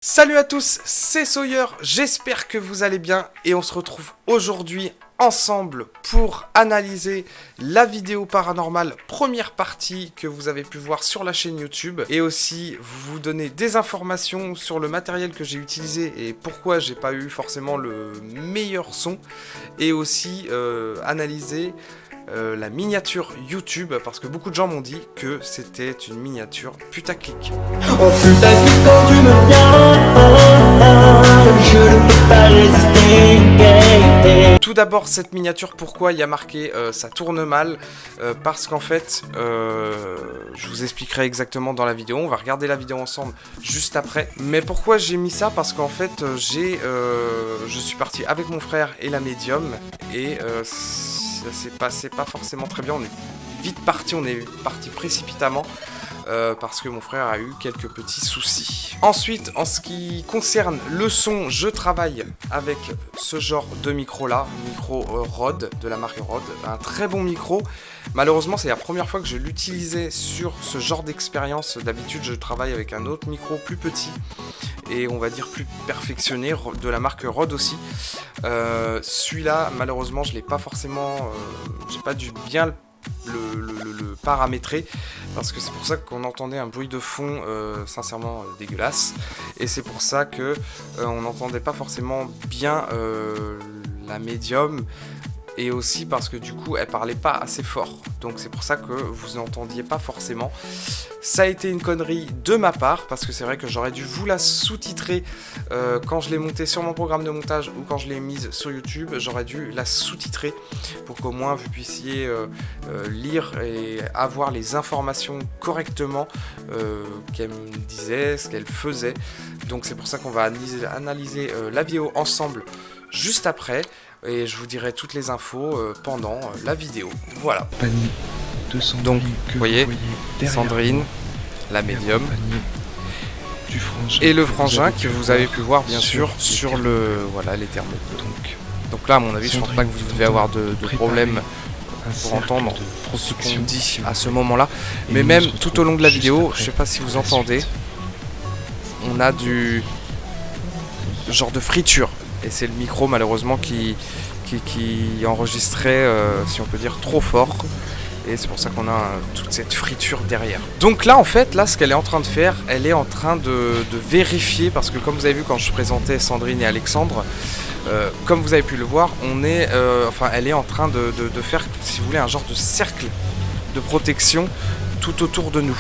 Salut à tous, c'est Sawyer, j'espère que vous allez bien et on se retrouve aujourd'hui ensemble pour analyser la vidéo paranormale première partie que vous avez pu voir sur la chaîne YouTube et aussi vous donner des informations sur le matériel que j'ai utilisé et pourquoi j'ai pas eu forcément le meilleur son et aussi analyser la miniature YouTube parce que beaucoup de gens m'ont dit que c'était une miniature putaclic. Oh putaclic quand tu me viens, je ne peux pas résister. Tout d'abord cette miniature, pourquoi il y a marqué ça tourne mal, parce qu'en fait je vous expliquerai exactement dans la vidéo, on va regarder la vidéo ensemble juste après. Mais pourquoi j'ai mis ça? Parce qu'en fait je suis parti avec mon frère et la médium et ça s'est passé pas forcément très bien, on est vite parti, on est parti précipitamment parce que mon frère a eu quelques petits soucis. Ensuite, en ce qui concerne le son, je travaille avec ce genre de micro là, micro Rode, de la marque Rode, un très bon micro. Malheureusement, c'est la première fois que je l'utilisais sur ce genre d'expérience. D'habitude, je travaille avec un autre micro plus petit et on va dire plus perfectionné, de la marque Rode aussi. Celui-là, malheureusement, je l'ai pas forcément, j'ai pas dû bien le paramétrer parce que c'est pour ça qu'on entendait un bruit de fond sincèrement dégueulasse et c'est pour ça que on n'entendait pas forcément bien la médium et aussi parce que du coup elle parlait pas assez fort, donc c'est pour ça que vous n'entendiez pas forcément. Ça a été une connerie de ma part parce que c'est vrai que j'aurais dû vous la sous-titrer quand je l'ai montée sur mon programme de montage ou quand je l'ai mise sur YouTube. J'aurais dû la sous-titrer pour qu'au moins vous puissiez lire et avoir les informations correctement qu'elle me disait, ce qu'elle faisait. Donc c'est pour ça qu'on va analyser la vidéo ensemble juste après et je vous dirai toutes les infos pendant la vidéo. Voilà. Donc, vous voyez, Sandrine, la médium, et le frangin que vous avez pu voir bien sûr sur le voilà les thermos. Donc là, à mon avis, je pense pas que vous devez avoir de problème pour entendre ce qu'on dit à ce moment-là. Mais même tout au long de la vidéo, je sais pas si vous entendez, on a du genre de friture. Et c'est le micro malheureusement qui enregistrait, si on peut dire, trop fort. Et c'est pour ça qu'on a toute cette friture derrière. Donc là en fait, là ce qu'elle est en train de faire, elle est en train de vérifier, parce que comme vous avez vu quand je présentais Sandrine et Alexandre, comme vous avez pu le voir, elle est en train de faire, si vous voulez, un genre de cercle de protection tout autour de nous.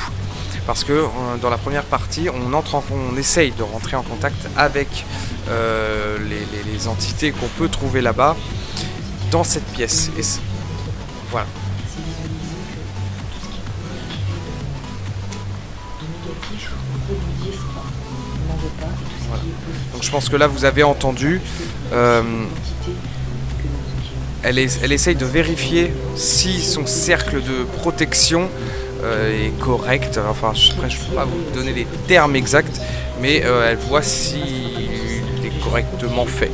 Parce que dans la première partie, on essaye de rentrer en contact avec les entités qu'on peut trouver là-bas, dans cette pièce. Et voilà. Voilà. Donc je pense que là vous avez entendu, elle essaye de vérifier si son cercle de protection est correct. Enfin après je ne peux pas vous donner les termes exacts, mais elle voit s'il est correctement fait.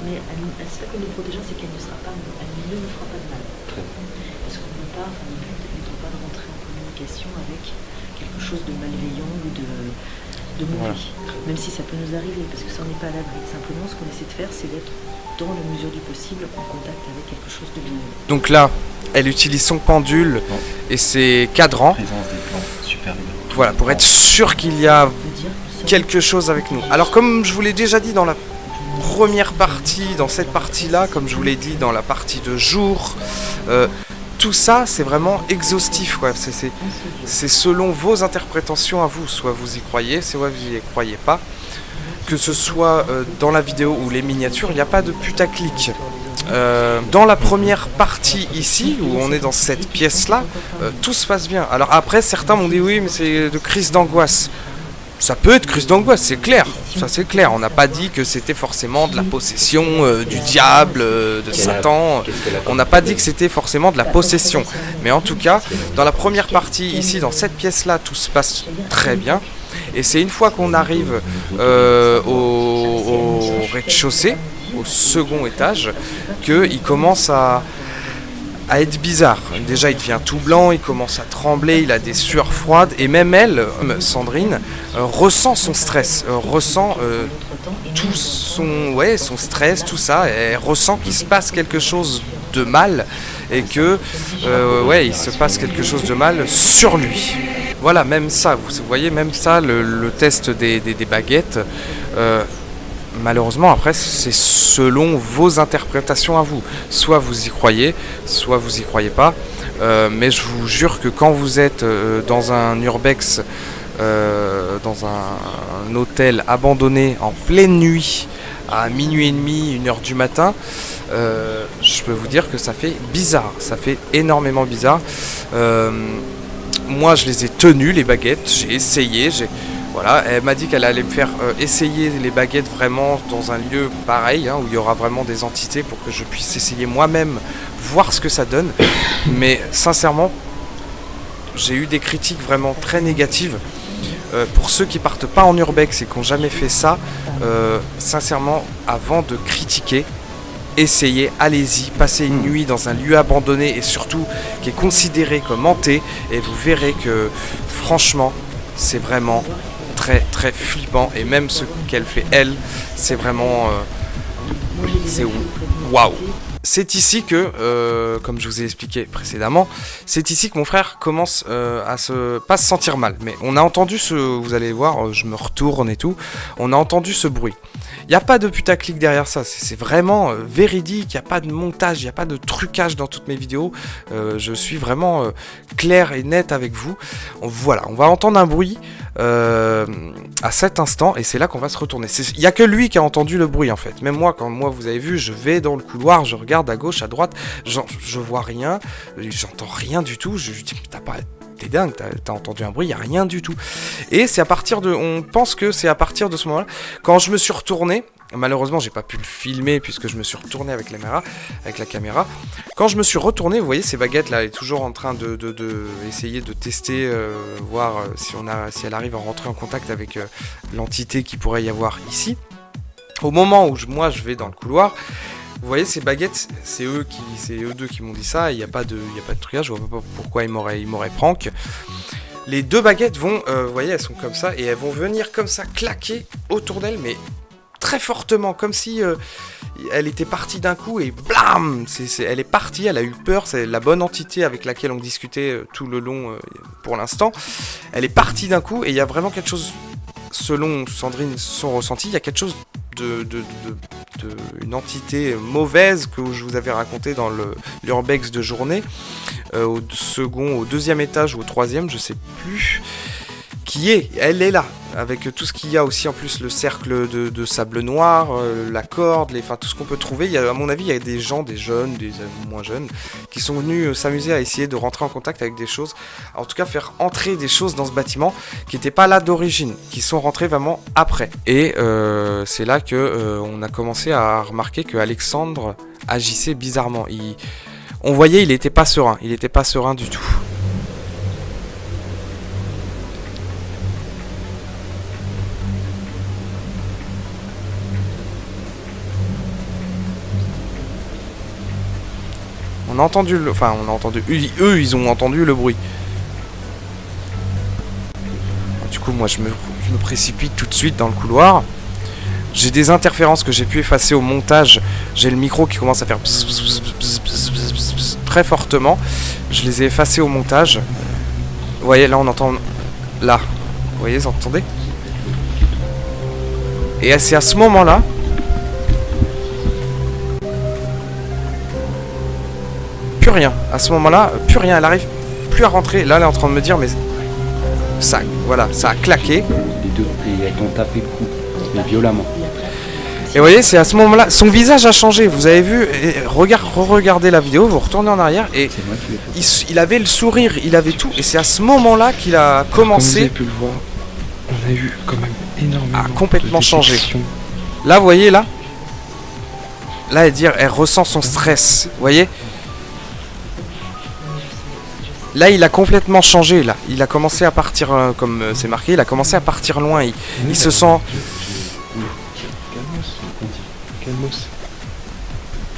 Mais c'est pas que nous protégeons, c'est qu'elle ne sera pas, elle ne nous fera pas de mal. Parce qu'on ne veut pas, enfin, le but n'étant pas de rentrer en communication avec quelque chose de malveillant ou de mauvais. Voilà. Même si ça peut nous arriver, parce que ça n'est pas à l'abri. Simplement, ce qu'on essaie de faire, c'est d'être, dans la mesure du possible, en contact avec quelque chose de bienveillant. Donc là, elle utilise son pendule et ses cadrans. Voilà, pour être sûr qu'il y a quelque chose avec nous. Alors comme je vous l'ai déjà dit dans la première partie, dans cette partie-là, comme je vous l'ai dit dans la partie de jour, tout ça c'est vraiment exhaustif, quoi. C'est selon vos interprétations à vous, soit vous y croyez, soit vous y croyez pas. Que ce soit dans la vidéo ou les miniatures, il n'y a pas de putaclic. Dans la première partie ici, où on est dans cette pièce-là, tout se passe bien. Alors après, certains m'ont dit oui, mais c'est de crise d'angoisse. Ça peut être crise d'angoisse, c'est clair, ça c'est clair. On n'a pas dit que c'était forcément de la possession du diable, de Satan. On n'a pas dit que c'était forcément de la possession. Mais en tout cas, dans la première partie, ici, dans cette pièce-là, tout se passe très bien. Et c'est une fois qu'on arrive au rez-de-chaussée, au second étage, qu'il commence à à être bizarre. Déjà, il devient tout blanc, il commence à trembler, il a des sueurs froides, et même elle, Sandrine, ressent son stress, ressent tout son stress, tout ça, elle ressent qu'il se passe quelque chose de mal, et que, il se passe quelque chose de mal sur lui. Voilà, même ça, vous voyez, même ça, le test des baguettes, malheureusement, après, c'est selon vos interprétations à vous. Soit vous y croyez, soit vous y croyez pas. Mais je vous jure que quand vous êtes dans un urbex, dans un hôtel abandonné en pleine nuit, à minuit et demi, 1h du matin, je peux vous dire que ça fait bizarre. Ça fait énormément bizarre. Moi, je les ai tenues, les baguettes. J'ai essayé, voilà, elle m'a dit qu'elle allait me faire essayer les baguettes vraiment dans un lieu pareil, où il y aura vraiment des entités pour que je puisse essayer moi-même, voir ce que ça donne. Mais sincèrement, j'ai eu des critiques vraiment très négatives. Pour ceux qui partent pas en urbex et qui n'ont jamais fait ça, sincèrement, avant de critiquer, essayez, allez-y, passez une nuit dans un lieu abandonné et surtout qui est considéré comme hanté, et vous verrez que franchement, c'est vraiment très très flippant, et même ce qu'elle fait elle, c'est vraiment c'est waouh. C'est ici que, comme je vous ai expliqué précédemment, c'est ici que mon frère commence à pas se sentir mal. Mais on a entendu vous allez voir, je me retourne et tout, on a entendu ce bruit. Il n'y a pas de putaclic derrière ça, c'est vraiment véridique, il n'y a pas de montage, il n'y a pas de trucage dans toutes mes vidéos. Je suis vraiment clair et net avec vous. Voilà, on va entendre un bruit à cet instant, et c'est là qu'on va se retourner. Il n'y a que lui qui a entendu le bruit en fait. Même moi, quand vous avez vu, je vais dans le couloir, je regarde à gauche, à droite, je vois rien, j'entends rien du tout. Je dis, t'es dingue, t'as entendu un bruit, il n'y a rien du tout. Et c'est on pense que c'est à partir de ce moment-là, quand je me suis retourné, malheureusement j'ai pas pu le filmer puisque je me suis retourné avec la caméra. Quand je me suis retourné, vous voyez ces baguettes là, elle est toujours en train de essayer de tester, voir si elle arrive à rentrer en contact avec l'entité qui pourrait y avoir ici. Au moment où moi je vais dans le couloir, vous voyez ces baguettes, c'est eux deux qui m'ont dit ça, il n'y a pas de trucage, je vois pas pourquoi ils m'auraient prank. Les deux baguettes vont, vous voyez, elles sont comme ça, et elles vont venir comme ça claquer autour d'elle, mais très fortement, comme si elle était partie d'un coup, et blam, elle est partie, elle a eu peur, c'est la bonne entité avec laquelle on discutait tout le long pour l'instant. Elle est partie d'un coup, et il y a vraiment quelque chose, selon Sandrine, son ressenti, il y a quelque chose une entité mauvaise que je vous avais raconté dans l'urbex de journée, au deuxième étage ou au troisième, je sais plus, elle est là, avec tout ce qu'il y a aussi en plus, le cercle de sable noir, la corde, tout ce qu'on peut trouver. À mon avis, il y a des gens, des jeunes, des moins jeunes, qui sont venus s'amuser à essayer de rentrer en contact avec des choses, en tout cas faire entrer des choses dans ce bâtiment qui n'étaient pas là d'origine, qui sont rentrées vraiment après. Et c'est là que on a commencé à remarquer que Alexandre agissait bizarrement. On voyait, il n'était pas serein du tout. On a entendu eux ils ont entendu le bruit. Du coup moi je me précipite tout de suite dans le couloir. J'ai des interférences que j'ai pu effacer au montage. J'ai le micro qui commence à faire très fortement. Je les ai effacés au montage. Vous voyez là on entend là. Vous voyez, vous entendez? Et c'est à ce moment-là plus rien. À ce moment-là, plus rien. Elle arrive plus à rentrer. Là, elle est en train de me dire, mais ça, voilà, ça a claqué. Les deux, et elles t'ont tapé le cou, mais violemment. Et vous voyez, c'est à ce moment-là, son visage a changé. Vous avez vu, regardez la vidéo, vous retournez en arrière et il avait le sourire, il avait tout. Et c'est à ce moment-là qu'il a commencé. Comme vous avez pu le voir, on a eu quand même énormément à complètement de changer. détections. Là, vous voyez, là, elle ressent son stress. Vous voyez. Là, il a complètement changé. Là, il a commencé à partir, comme c'est marqué, il a commencé à partir loin. Il se sent. Calmos.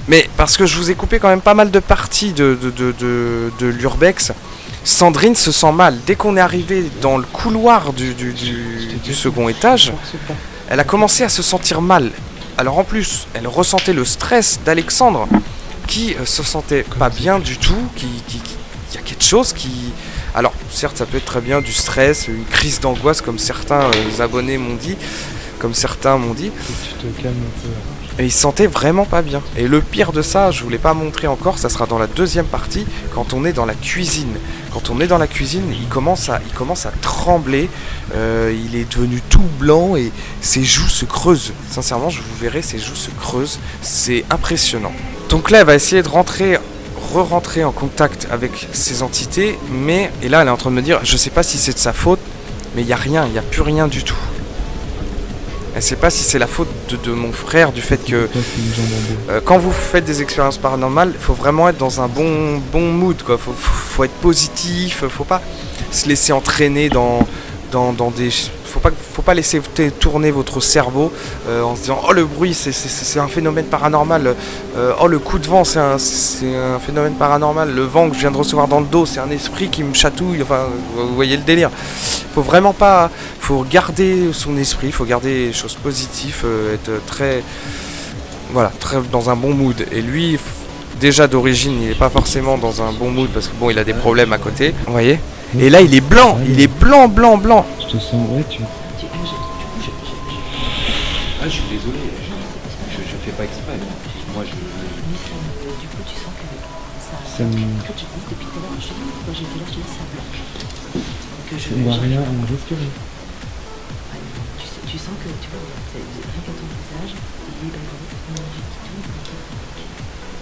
Mais parce que je vous ai coupé quand même pas mal de parties de l'urbex, Sandrine se sent mal. Dès qu'on est arrivé dans le couloir du second étage, elle a commencé à se sentir mal. Alors en plus, elle ressentait le stress d'Alexandre, qui se sentait pas bien du tout, il y a quelque chose qui... Alors certes, ça peut être très bien du stress, une crise d'angoisse comme certains abonnés m'ont dit, comme certains m'ont dit. Tu te calmes un peu. Et il se sentait vraiment pas bien. Et le pire de ça, je vous l'ai pas montré encore, ça sera dans la deuxième partie, quand on est dans la cuisine. Quand on est dans la cuisine, il commence à trembler, il est devenu tout blanc et ses joues se creusent. Sincèrement, je vous verrai, ses joues se creusent, c'est impressionnant. Donc là, elle va essayer de re-rentrer en contact avec ces entités, mais, et là elle est en train de me dire, je sais pas si c'est de sa faute, mais il n'y a rien, il n'y a plus rien du tout. Elle sait pas si c'est la faute de mon frère, du fait que quand vous faites des expériences paranormales, il faut vraiment être dans un bon mood, quoi. Faut être positif, faut pas se laisser entraîner dans des... Faut pas laisser tourner votre cerveau en se disant oh le bruit c'est un phénomène paranormal, oh le coup de vent c'est un phénomène paranormal, le vent que je viens de recevoir dans le dos c'est un esprit qui me chatouille, enfin vous voyez le délire. Faut vraiment pas, faut garder son esprit, faut garder les choses positives, être très dans un bon mood. Et lui déjà d'origine il est pas forcément dans un bon mood parce que bon il a des problèmes à côté, vous voyez. Et là il est blanc, blanc. Je te sens, ouais, tu... Ah, je suis désolé, je fais pas exprès. Moi, je... Du coup, tu sens que ça... Ça me... En fait, je dis depuis tout à l'heure, quand j'étais là, je dis ça bloque. On voit rien, on respire. Tu sens que, tu vois, rien qu'à ton visage, il est dans l'énergie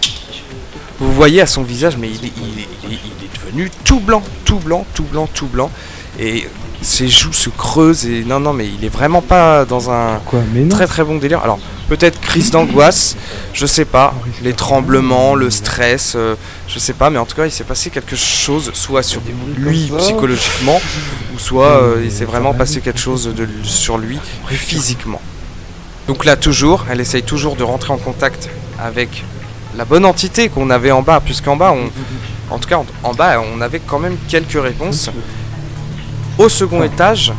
qui tourne. Vous voyez à son visage, mais il est devenu tout blanc. Et ses joues se creusent et non mais il est vraiment pas dans un très bon délire. Alors peut-être crise d'angoisse, je sais pas, les tremblements, le stress, je sais pas, mais en tout cas il s'est passé quelque chose, soit sur lui psychologiquement, ou soit il s'est vraiment passé quelque chose sur lui physiquement. Donc là toujours, elle essaye toujours de rentrer en contact avec la bonne entité qu'on avait en bas, puisqu'en bas en bas on avait quand même quelques réponses. Au second étage,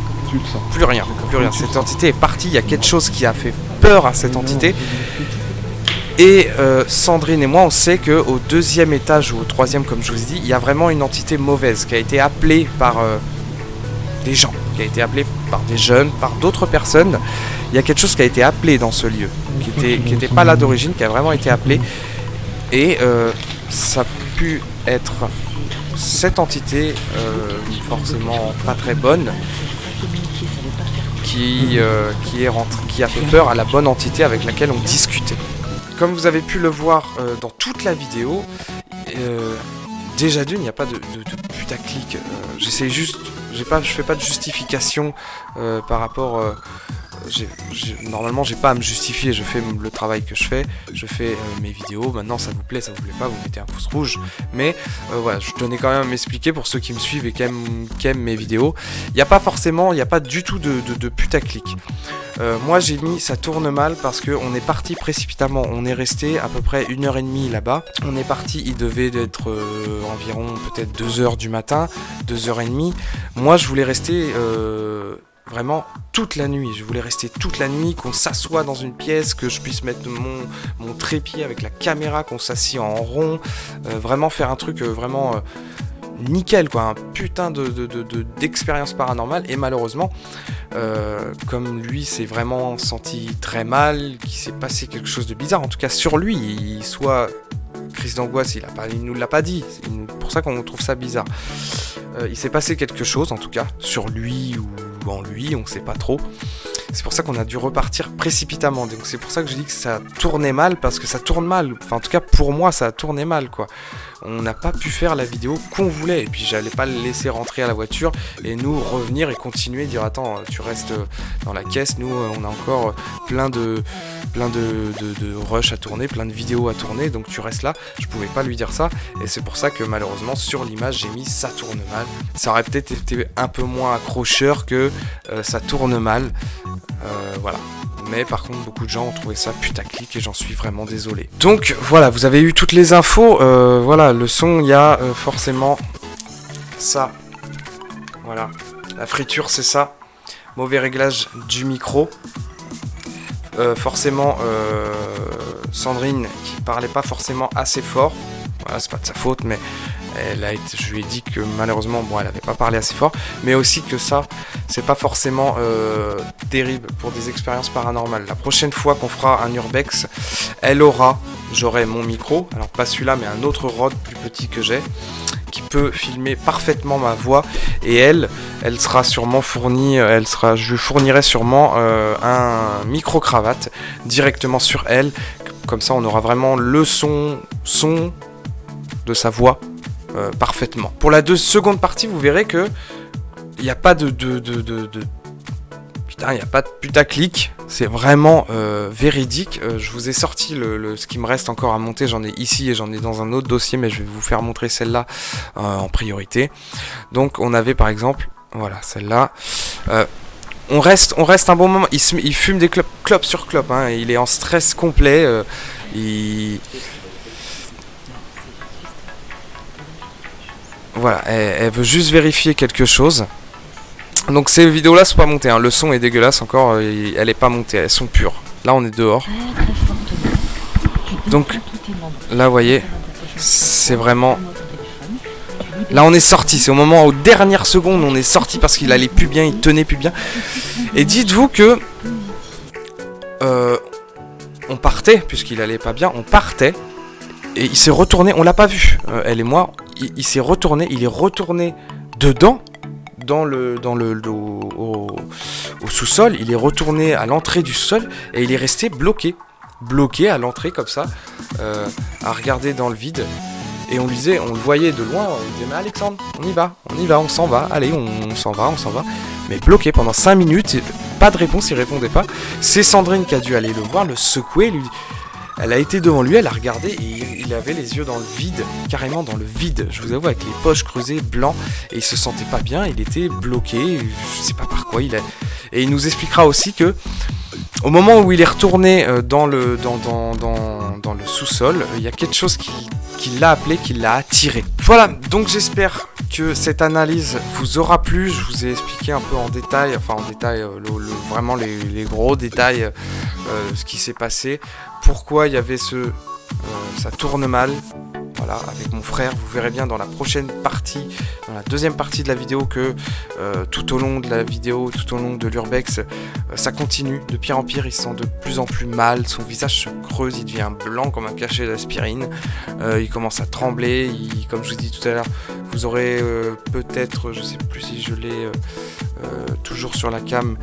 plus rien. Cette entité est partie, il y a quelque chose qui a fait peur à cette entité. Et Sandrine et moi, on sait qu'au deuxième étage ou au troisième, comme je vous ai dit, il y a vraiment une entité mauvaise qui a été appelée par des gens, qui a été appelée par des jeunes, par d'autres personnes. Il y a quelque chose qui a été appelé dans ce lieu, qui était pas là d'origine, qui a vraiment été appelé. Et ça a pu être... cette entité, forcément pas très bonne, qui a fait peur à la bonne entité avec laquelle on discutait. Comme vous avez pu le voir dans toute la vidéo, déjà d'une, il n'y a pas de putaclic. J'essaie juste, je fais pas de justification par rapport... normalement j'ai pas à me justifier, je fais le travail que je fais mes vidéos, maintenant ça vous plaît pas, vous mettez un pouce rouge, mais voilà, je tenais quand même à m'expliquer pour ceux qui me suivent et qui aiment mes vidéos. Il n'y a pas du tout de putaclic. Moi j'ai mis ça tourne mal parce qu'on est parti précipitamment, on est resté à peu près 1h30 là-bas, on est parti, il devait être environ peut-être 2h du matin, 2h30, moi je voulais rester... vraiment toute la nuit, qu'on s'assoie dans une pièce, que je puisse mettre mon trépied avec la caméra, qu'on s'assied en rond, vraiment faire un truc vraiment nickel quoi, un putain d'expérience paranormale. Et malheureusement, comme lui s'est vraiment senti très mal, qu'il s'est passé quelque chose de bizarre, en tout cas sur lui, soit crise d'angoisse, il nous l'a pas dit, c'est pour ça qu'on trouve ça bizarre. Il s'est passé quelque chose en tout cas, sur lui ou en lui, on sait pas trop. C'est pour ça qu'on a dû repartir précipitamment. Donc c'est pour ça que je dis que ça tournait mal, parce que ça tourne mal. Enfin en tout cas pour moi ça a tourné mal quoi. On n'a pas pu faire la vidéo qu'on voulait. Et puis j'allais pas le laisser rentrer à la voiture et nous revenir et continuer, dire attends tu restes dans la caisse, nous on a encore plein de rush à tourner, plein de vidéos à tourner, donc tu restes là. Je pouvais pas lui dire ça. Et c'est pour ça que malheureusement sur l'image j'ai mis ça tourne mal. Ça aurait peut-être été un peu moins accrocheur que ça tourne mal. Voilà. mais par contre beaucoup de gens ont trouvé ça putaclic et j'en suis vraiment désolé. Donc voilà, vous avez eu toutes les infos. Voilà, le son, il y a forcément ça. Voilà, la friture c'est ça. Mauvais réglage du micro. Forcément Sandrine qui parlait pas forcément assez fort. Voilà, c'est pas de sa faute, mais je lui ai dit que malheureusement, bon, elle avait pas parlé assez fort, mais aussi que ça, c'est pas forcément terrible pour des expériences paranormales. La prochaine fois qu'on fera un urbex, j'aurai mon micro, alors pas celui-là, mais un autre Rode plus petit que j'ai, qui peut filmer parfaitement ma voix, et elle sera sûrement fournie, je lui fournirai sûrement un micro-cravate directement sur elle, comme ça on aura vraiment le son de sa voix parfaitement. Pour la seconde partie, vous verrez que il n'y a pas de putain, il n'y a pas de putaclic, c'est vraiment véridique. Je vous ai sorti ce qui me reste encore à monter, j'en ai ici et j'en ai dans un autre dossier, mais je vais vous faire montrer celle-là en priorité. Donc on avait par exemple, voilà, celle-là. On reste un bon moment, il fume des clopes sur clopes, hein, il est en stress complet, Voilà, elle veut juste vérifier quelque chose. Donc ces vidéos-là sont pas montées, hein. Le son est dégueulasse encore, elle est pas montée, elles sont pures. Là on est dehors. Donc là vous voyez, c'est vraiment... Là on est sorti, c'est au moment aux dernières secondes on est sorti parce qu'il allait plus bien, il tenait plus bien. Et dites-vous que on partait, puisqu'il allait pas bien, on partait. Et il s'est retourné, on l'a pas vu, elle et moi, il s'est retourné, il est retourné dedans, au sous-sol, il est retourné à l'entrée du sous-sol et il est resté bloqué à l'entrée comme ça, à regarder dans le vide. Et on le voyait de loin, on lui disait mais Alexandre, on y va, on s'en va, allez, on s'en va. Mais bloqué pendant 5 minutes, pas de réponse, il répondait pas. C'est Sandrine qui a dû aller le voir, le secouer, lui... Elle a été devant lui, elle a regardé et il avait les yeux dans le vide, carrément dans le vide, je vous avoue, avec les poches creusées, blanc, et il se sentait pas bien, il était bloqué, je sais pas par quoi et il nous expliquera aussi que au moment où il est retourné dans le sous-sol, il y a quelque chose qui l'a appelé, qui l'a attiré. Voilà, donc j'espère que cette analyse vous aura plu. Je vous ai expliqué un peu en détail, vraiment les gros détails, ce qui s'est passé, pourquoi il y avait ça tourne mal. Voilà, avec mon frère, vous verrez bien dans la prochaine partie, dans la deuxième partie de la vidéo que tout au long de la vidéo, tout au long de l'urbex, ça continue de pire en pire, il se sent de plus en plus mal, son visage se creuse, il devient blanc comme un cachet d'aspirine, il commence à trembler, comme je vous dis tout à l'heure, vous aurez peut-être, je sais plus si je l'ai toujours sur la cam,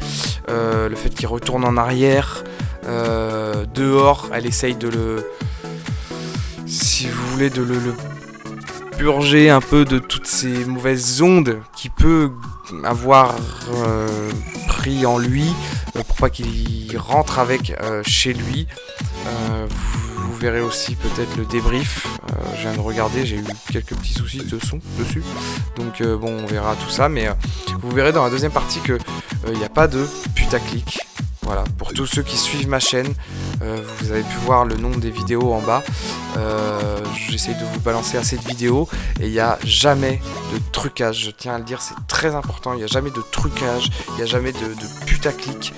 le fait qu'il retourne en arrière, dehors, elle essaye de si vous voulez, de le purger un peu de toutes ces mauvaises ondes qu'il peut avoir pris en lui, pour pas qu'il rentre avec chez lui. Vous verrez aussi peut-être le débrief. Je viens de regarder, j'ai eu quelques petits soucis de son dessus. Donc bon, on verra tout ça, mais vous verrez dans la deuxième partie que il n'y a pas de putaclic. Voilà, pour tous ceux qui suivent ma chaîne, vous avez pu voir le nom des vidéos en bas. J'essaie de vous balancer assez de vidéos et il n'y a jamais de trucage. Je tiens à le dire, c'est très important. Il n'y a jamais de trucage, il n'y a jamais de putaclic.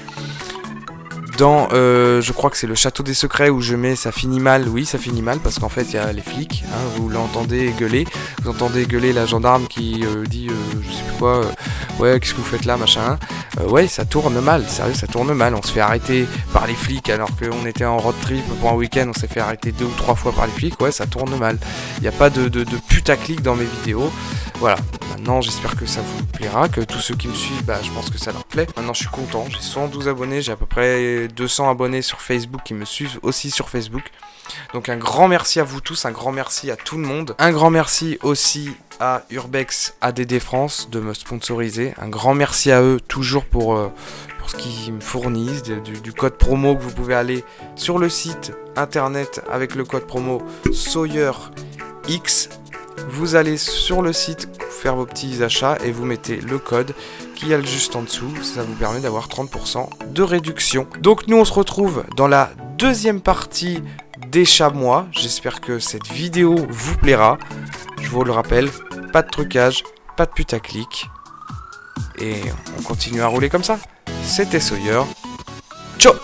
Dans, je crois que c'est le château des secrets où je mets ça finit mal. Oui, ça finit mal parce qu'en fait il y a les flics, hein, vous l'entendez gueuler. Vous entendez gueuler la gendarme qui dit je sais plus quoi, ouais, qu'est-ce que vous faites là, machin. Ouais, ça tourne mal, sérieux, ça tourne mal. On se fait arrêter par les flics alors qu'on était en road trip pour un week-end, on s'est fait arrêter 2 ou 3 fois par les flics. Ouais, ça tourne mal. Il n'y a pas de putaclic dans mes vidéos. Voilà. Maintenant, j'espère que ça vous plaira, que tous ceux qui me suivent, je pense que ça leur plaît. Maintenant, je suis content. J'ai 112 abonnés, j'ai à peu près 200 abonnés sur Facebook qui me suivent aussi sur Facebook. Donc un grand merci à vous tous, un grand merci à tout le monde. Un grand merci aussi à Urbex ADD France de me sponsoriser. Un grand merci à eux toujours pour ce qu'ils me fournissent, du code promo que vous pouvez aller sur le site internet avec le code promo SawyerX. Vous allez sur le site faire vos petits achats et vous mettez le code qui a le juste en dessous, ça vous permet d'avoir 30% de réduction. Donc nous on se retrouve dans la deuxième partie des chamois. J'espère que cette vidéo vous plaira. Je vous le rappelle, pas de trucage, pas de putaclic. Et on continue à rouler comme ça. C'était Sawyer. Ciao!